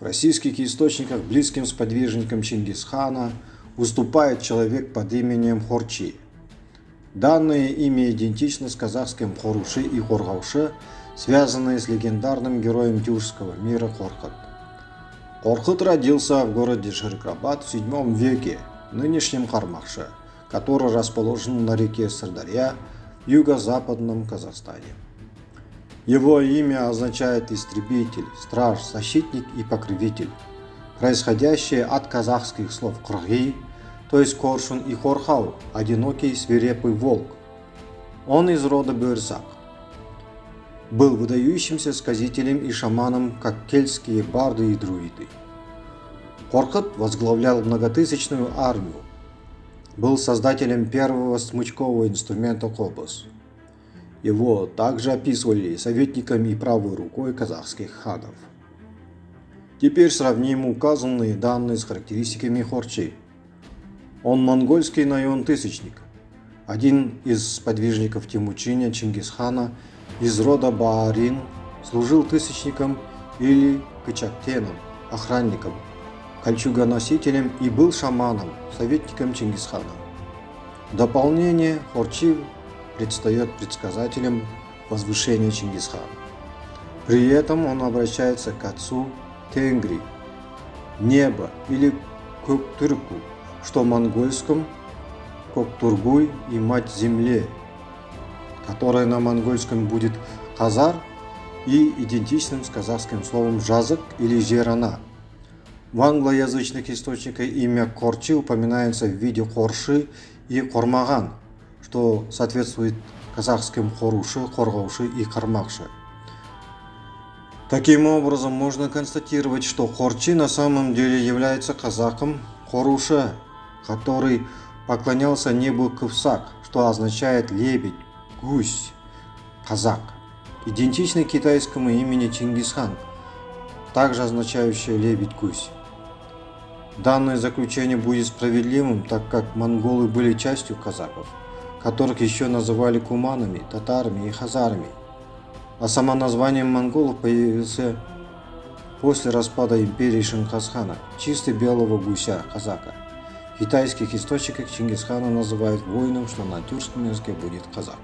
В российских источниках близким сподвижником Чингисхана выступает человек под именем Хорчи. Данное имя идентично с казахским Хоруши и Хоргаушы, связанное с легендарным героем тюркского мира Корхыт. Корхыт родился в городе Ширкабад в 7 веке, нынешнем Кармакшы, который расположен на реке Сырдарья в юго-западном Казахстане. Его имя означает «истребитель», «страж», «защитник» и «покровитель», происходящее от казахских слов «кыргый», то есть коршун, и хорхау, одинокий свирепый волк. Он из рода Бөрсак. Был выдающимся сказителем и шаманом, как кельтские барды и друиды. Корхыт возглавлял многотысячную армию. Был создателем первого смычкового инструмента кобыз. Его также описывали советником и правой рукой казахских ханов. Теперь сравним указанные данные с характеристиками Хорчи. Он монгольский наён-тысячник, один из сподвижников Темучиня Чингисхана из рода Баарин, служил тысячником или кычактеном, охранником, кольчугоносителем и был шаманом, советником Чингисхана. В дополнение Хорчи предстает предсказателем возвышения Чингисхана. При этом он обращается к отцу Тенгри, небо или Көктүргу, что в монгольском Коктургуй и мать земле, которая на монгольском будет казар и идентичным с казахским словом жазык или жерана. В англоязычных источниках имя Корчи упоминается в виде Хорши и Кормаган, что соответствует казахским Хоруши, Хоргаушы и Кармакшы. Таким образом, можно констатировать, что Хорчи на самом деле является казахом Хоруши, который поклонялся небу Кывсак, что означает лебедь, гусь, казак, идентичный китайскому имени Чингисхан, также означающее лебедь-гусь. Данное заключение будет справедливым, так как монголы были частью казаков, которых еще называли куманами, татарами и хазарами. А само название монголов появилось после распада империи Шингисхана, чисто белого гуся, казака. В китайских источниках Чингисхана называют воином, что на тюркском языке будет казак.